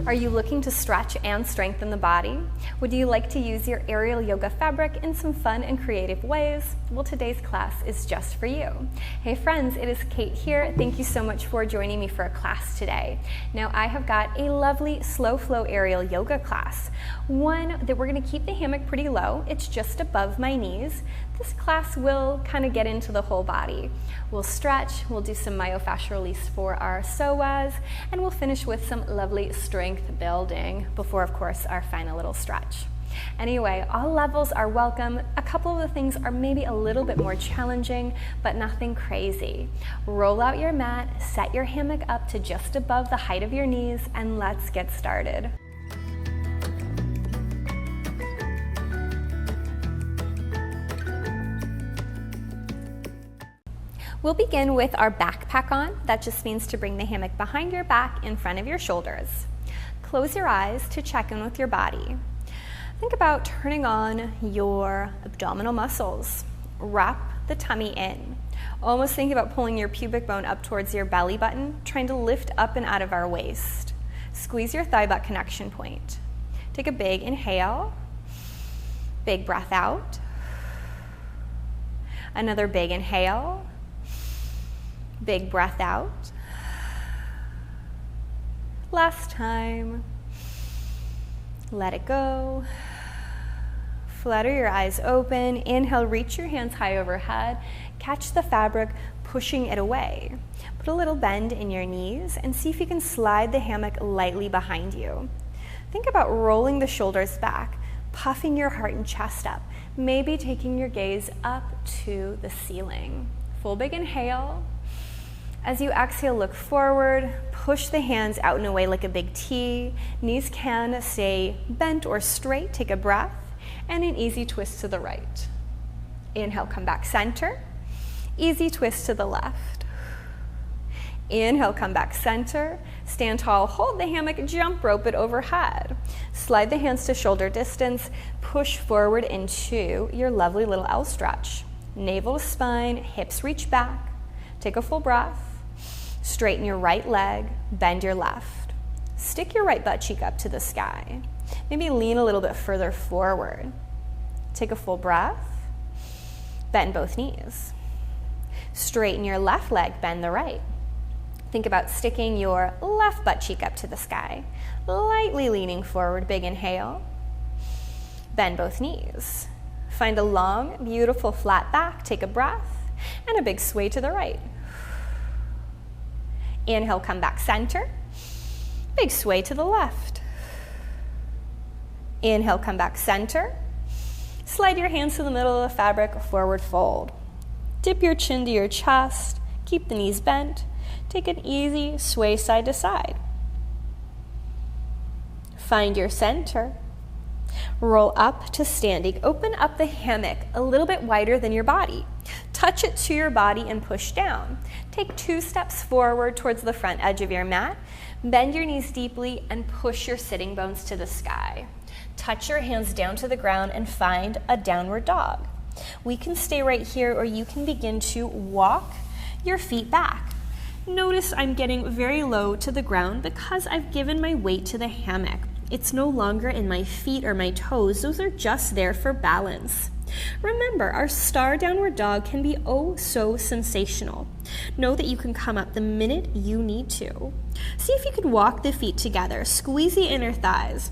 Are you looking to stretch and strengthen the body? Would you like to use your aerial yoga fabric in some fun and creative ways? Well, today's class is just for you. Hey friends, it is Kait here. Thank you so much for joining me for a class today. Now I have got a lovely slow flow aerial yoga class. One that we're going to keep the hammock pretty low. It's just above my knees. This class will kind of get into the whole body. We'll stretch, we'll do some myofascial release for our psoas, and we'll finish with some lovely strength building before, of course, our final little stretch. Anyway, all levels are welcome. A couple of the things are maybe a little bit more challenging, but nothing crazy. Roll out your mat, set your hammock up to just above the height of your knees, and let's get started. We'll begin with our backpack on. That just means to bring the hammock behind your back in front of your shoulders. Close your eyes to check in with your body. Think about turning on your abdominal muscles. Wrap the tummy in. Almost think about pulling your pubic bone up towards your belly button, trying to lift up and out of our waist. Squeeze your thigh butt connection point. Take a big inhale. Big breath out. Another big inhale. Big breath out. Last time. Let it go. Flutter your eyes open. Inhale, reach your hands high overhead. Catch the fabric, pushing it away. Put a little bend in your knees and see if you can slide the hammock lightly behind you. Think about rolling the shoulders back, puffing your heart and chest up, maybe taking your gaze up to the ceiling. Full big inhale. As you exhale, look forward, push the hands out and away like a big T. Knees can stay bent or straight. Take a breath and an easy twist to the right. Inhale, come back center. Easy twist to the left. Inhale, come back center. Stand tall, hold the hammock, jump rope it overhead. Slide the hands to shoulder distance. Push forward into your lovely little L stretch. Navel to spine, hips reach back. Take a full breath. Straighten your right leg, bend your left. Stick your right butt cheek up to the sky. Maybe lean a little bit further forward. Take a full breath. Bend both knees. Straighten your left leg, bend the right. Think about sticking your left butt cheek up to the sky. Lightly leaning forward, big inhale. Bend both knees. Find a long, beautiful flat back. Take a breath and a big sway to the right. Inhale, come back center. Big sway to the left. Inhale, come back center. Slide your hands to the middle of the fabric, forward fold. Dip your chin to your chest. Keep the knees bent. Take an easy sway side to side. Find your center. Roll up to standing. Open up the hammock a little bit wider than your body. Touch it to your body and push down. Take 2 steps forward towards the front edge of your mat. Bend your knees deeply and push your sitting bones to the sky. Touch your hands down to the ground and find a downward dog. We can stay right here, or you can begin to walk your feet back. Notice I'm getting very low to the ground because I've given my weight to the hammock. It's no longer in my feet or my toes. Those are just there for balance. Remember, our star downward dog can be oh so sensational. Know that you can come up the minute you need to. See if you can walk the feet together. Squeeze the inner thighs.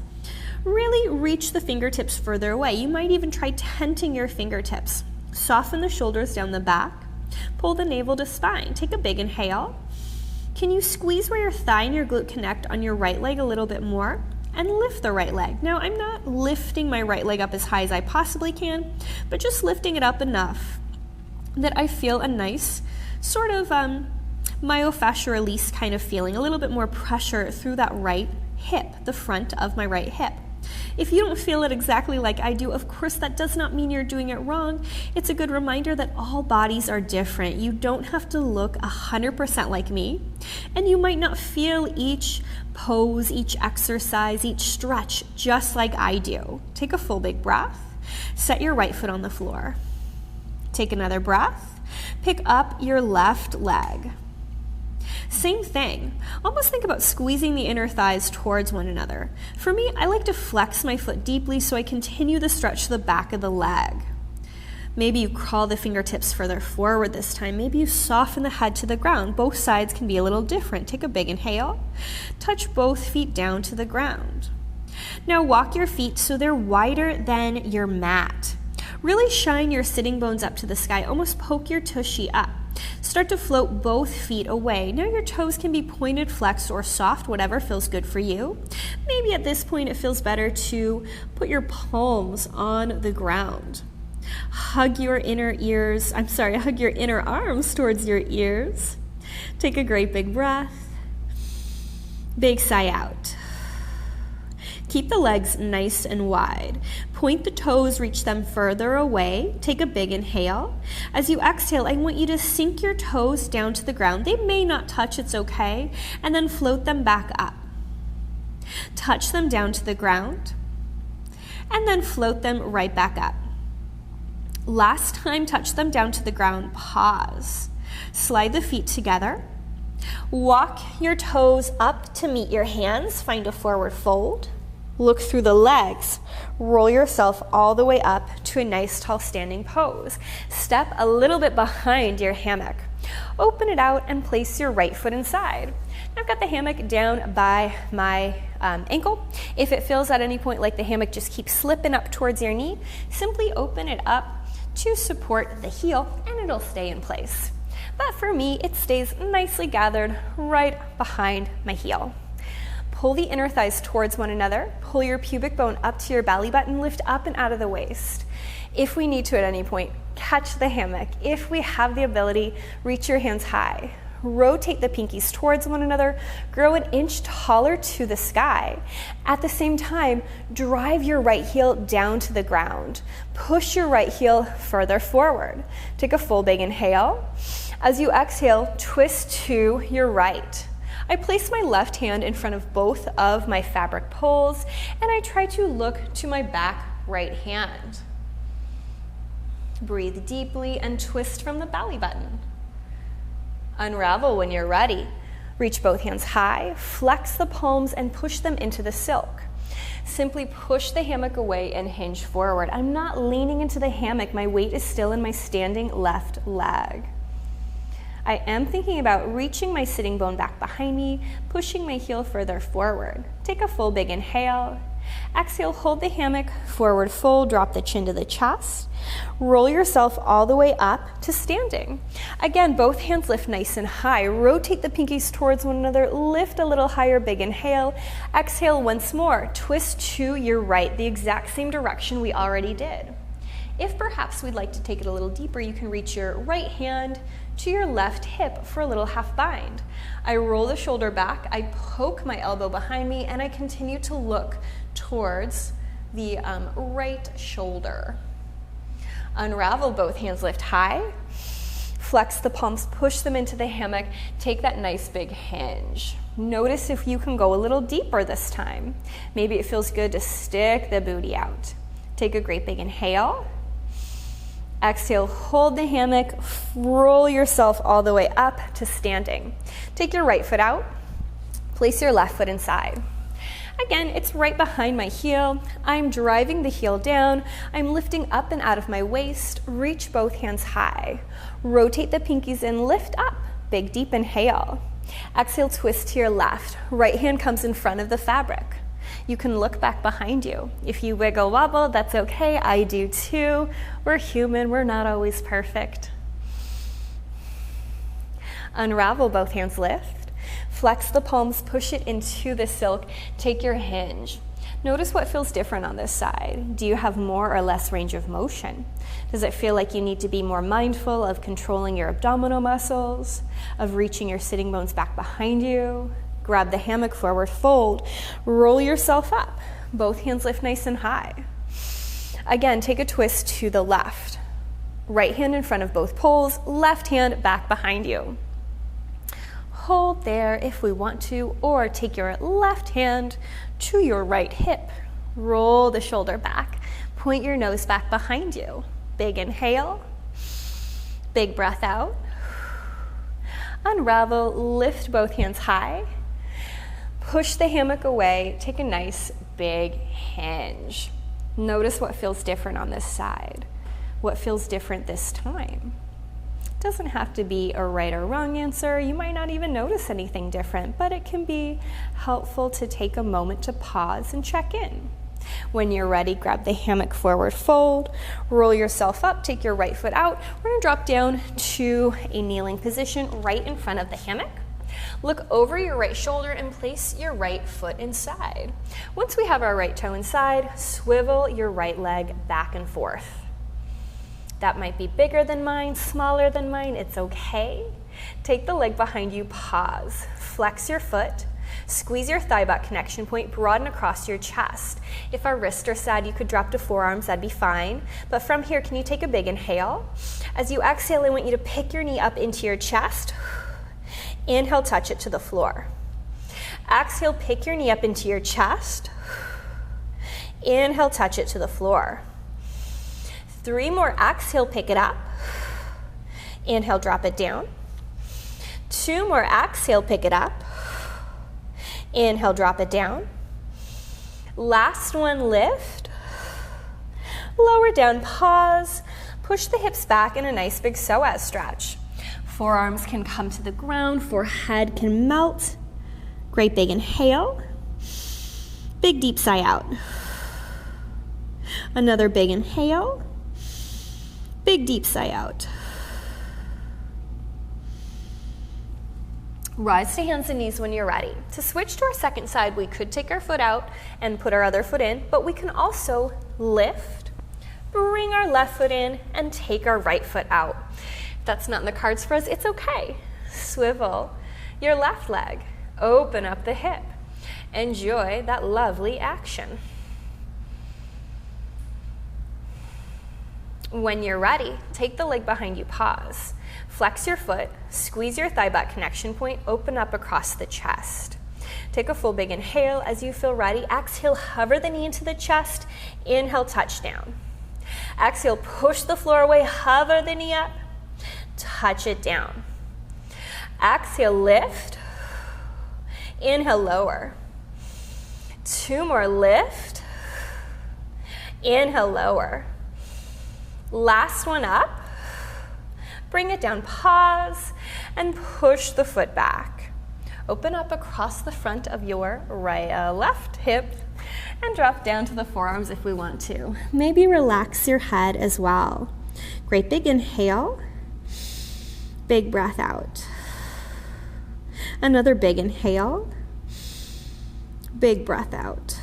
Really reach the fingertips further away. You might even try tenting your fingertips. Soften the shoulders down the back. Pull the navel to spine. Take a big inhale. Can you squeeze where your thigh and your glute connect on your right leg a little bit more? And lift the right leg. Now, I'm not lifting my right leg up as high as I possibly can, but just lifting it up enough that I feel a nice sort of myofascial release kind of feeling, a little bit more pressure through that right hip, the front of my right hip. If you don't feel it exactly like I do, of course, that does not mean you're doing it wrong. It's a good reminder that all bodies are different. You don't have to look 100% like me, and you might not feel each pose, each exercise, each stretch just like I do. Take a full big breath. Set your right foot on the floor. Take another breath. Pick up your left leg. Same thing. Almost think about squeezing the inner thighs towards one another. For me, I like to flex my foot deeply so I continue the stretch to the back of the leg. Maybe you crawl the fingertips further forward this time. Maybe you soften the head to the ground. Both sides can be a little different. Take a big inhale. Touch both feet down to the ground. Now walk your feet so they're wider than your mat. Really shine your sitting bones up to the sky. Almost poke your tushy up. Start to float both feet away. Now your toes can be pointed, flexed, or soft, whatever feels good for you. Maybe at this point it feels better to put your palms on the ground. Hug your inner arms towards your ears. Take a great big breath. Big sigh out. Keep the legs nice and wide. Point the toes, reach them further away. Take a big inhale. As you exhale, I want you to sink your toes down to the ground. They may not touch, it's okay. And then float them back up. Touch them down to the ground. And then float them right back up. Last time, touch them down to the ground. Pause. Slide the feet together. Walk your toes up to meet your hands. Find a forward fold. Look through the legs. Roll yourself all the way up to a nice tall standing pose. Step a little bit behind your hammock. Open it out and place your right foot inside. Now I've got the hammock down by my ankle. If it feels at any point like the hammock just keeps slipping up towards your knee, simply open it up to support the heel and it'll stay in place. But for me, it stays nicely gathered right behind my heel. Pull the inner thighs towards one another. Pull your pubic bone up to your belly button. Lift up and out of the waist. If we need to at any point, catch the hammock. If we have the ability, reach your hands high. Rotate the pinkies towards one another. Grow an inch taller to the sky. At the same time, drive your right heel down to the ground. Push your right heel further forward. Take a full big inhale. As you exhale, twist to your right. I place my left hand in front of both of my fabric poles and I try to look to my back right hand. Breathe deeply and twist from the belly button. Unravel when you're ready. Reach both hands high, flex the palms and push them into the silk. Simply push the hammock away and hinge forward. I'm not leaning into the hammock. My weight is still in my standing left leg. I am thinking about reaching my sitting bone back behind me, pushing my heel further forward. Take a full big inhale. Exhale, hold the hammock, forward fold, drop the chin to the chest. Roll yourself all the way up to standing. Again, both hands lift nice and high. Rotate the pinkies towards one another, lift a little higher, big inhale. Exhale once more, twist to your right, the exact same direction we already did. If perhaps we'd like to take it a little deeper, you can reach your right hand to your left hip for a little half bind. I roll the shoulder back, I poke my elbow behind me, and I continue to look towards the right shoulder. Unravel, both hands lift high. Flex the palms, push them into the hammock. Take that nice big hinge. Notice if you can go a little deeper this time. Maybe it feels good to stick the booty out. Take a great big inhale. Exhale, hold the hammock, roll yourself all the way up to standing. Take your right foot out, place your left foot inside. Again, it's right behind my heel. I'm driving the heel down. I'm lifting up and out of my waist. Reach both hands high. Rotate the pinkies and lift up. Big deep inhale. Exhale, twist to your left. Right hand comes in front of the fabric. You can look back behind you. If you wiggle wobble, that's okay. I do too. We're human. We're not always perfect. Unravel, both hands lift. Flex the palms, push it into the silk. Take your hinge. Notice what feels different on this side. Do you have more or less range of motion? Does it feel like you need to be more mindful of controlling your abdominal muscles, of reaching your sitting bones back behind you? Grab the hammock, forward fold. Roll yourself up. Both hands lift nice and high. Again, take a twist to the left. Right hand in front of both poles, left hand back behind you. Hold there if we want to, or take your left hand to your right hip. Roll the shoulder back. Point your nose back behind you. Big inhale. Big breath out. Unravel, lift both hands high. Push the hammock away, take a nice big hinge. Notice what feels different on this side. What feels different this time? It doesn't have to be a right or wrong answer. You might not even notice anything different, but it can be helpful to take a moment to pause and check in. When you're ready, grab the hammock forward fold, roll yourself up, take your right foot out. We're gonna drop down to a kneeling position right in front of the hammock. Look over your right shoulder and place your right foot inside. Once we have our right toe inside, swivel your right leg back and forth. That might be bigger than mine, smaller than mine, it's okay. Take the leg behind you, pause, flex your foot, squeeze your thigh butt connection point, broaden across your chest. If our wrists are sad, you could drop to forearms, that'd be fine. But from here, can you take a big inhale? As you exhale, I want you to pick your knee up into your chest. Inhale, touch it to the floor. Exhale, pick your knee up into your chest. Inhale, touch it to the floor. 3 more, exhale, pick it up. Inhale, drop it down. 2 more, exhale, pick it up. Inhale, drop it down. Last one, lift. Lower down, pause. Push the hips back in a nice big psoas stretch. Forearms can come to the ground, forehead can melt. Great big inhale. Big deep sigh out. Another big inhale. Big deep sigh out. Rise to hands and knees when you're ready. To switch to our second side, we could take our foot out and put our other foot in, but we can also lift, bring our left foot in, and take our right foot out. If that's not in the cards for us, it's okay. Swivel your left leg, open up the hip. Enjoy that lovely action. When you're ready, take the leg behind you, pause. Flex your foot, squeeze your thigh butt connection point, open up across the chest. Take a full big inhale. As you feel ready, exhale, hover the knee into the chest. Inhale, touch down. Exhale, push the floor away, hover the knee up, touch it down. Exhale, lift. Inhale, lower. 2 more, lift. Inhale, lower. Last one up. Bring it down, pause, and push the foot back. Open up across the front of your left hip and drop down to the forearms if we want to. Maybe relax your head as well. Great big inhale, big breath out. Another big inhale, big breath out.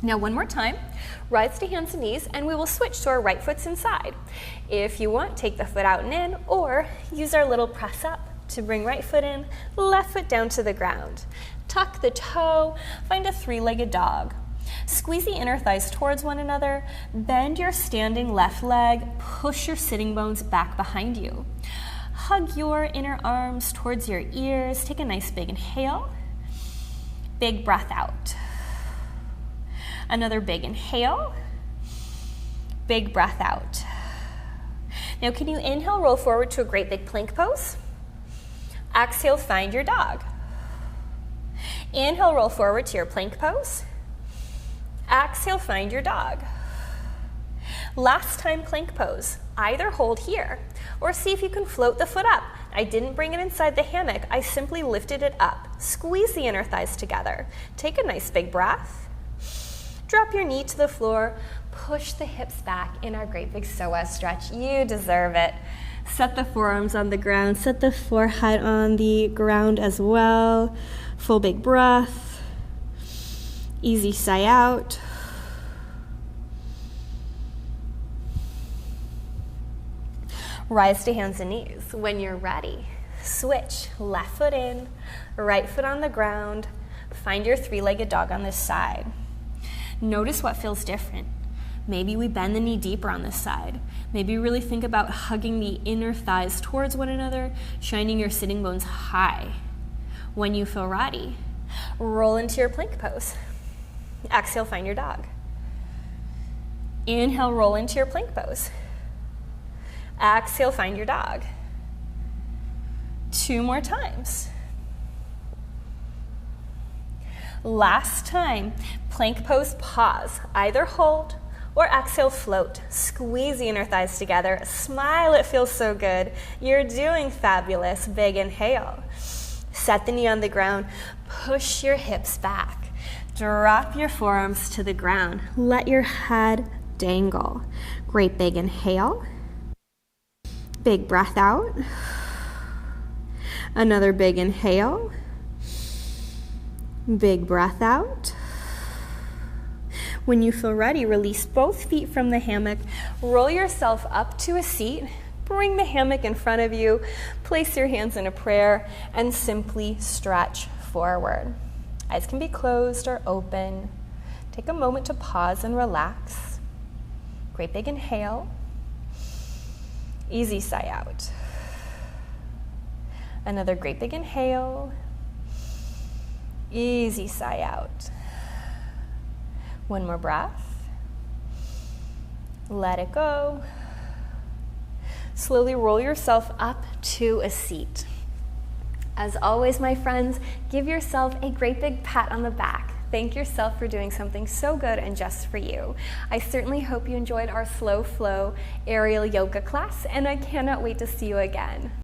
Now one more time. Rise to hands and knees, and we will switch to our right foot's inside. If you want, take the foot out and in, or use our little press up to bring right foot in, left foot down to the ground. Tuck the toe, find a 3-legged dog. Squeeze the inner thighs towards one another, bend your standing left leg, push your sitting bones back behind you. Hug your inner arms towards your ears, take a nice big inhale, big breath out. Another big inhale, big breath out. Now can you inhale, roll forward to a great big plank pose? Exhale, find your dog. Inhale, roll forward to your plank pose. Exhale, find your dog. Last time plank pose. Either hold here or see if you can float the foot up. I didn't bring it inside the hammock, I simply lifted it up. Squeeze the inner thighs together. Take a nice big breath. Drop your knee to the floor, push the hips back in our great big psoas stretch. You deserve it. Set the forearms on the ground, set the forehead on the ground as well. Full big breath. Easy sigh out. Rise to hands and knees. When you're ready, switch left foot in, right foot on the ground. Find your 3-legged dog on this side. Notice what feels different. Maybe we bend the knee deeper on this side. Maybe really think about hugging the inner thighs towards one another, shining your sitting bones high. When you feel ready, roll into your plank pose. Exhale, find your dog. Inhale, roll into your plank pose. Exhale, find your dog. 2 more times. Last time, plank pose, pause. Either hold or exhale, float. Squeeze the inner thighs together. Smile, it feels so good. You're doing fabulous. Big inhale. Set the knee on the ground. Push your hips back. Drop your forearms to the ground. Let your head dangle. Great big inhale. Big breath out. Another big inhale. Big breath out. When you feel ready, release both feet from the hammock. Roll yourself up to a seat. Bring the hammock in front of you. Place your hands in a prayer and simply stretch forward. Eyes can be closed or open. Take a moment to pause and relax. Great big inhale. Easy sigh out. Another great big inhale. Easy sigh out. One more breath. Let it go. Slowly roll yourself up to a seat. As always, my friends, give yourself a great big pat on the back. Thank yourself for doing something so good and just for you. I certainly hope you enjoyed our slow flow aerial yoga class, and I cannot wait to see you again.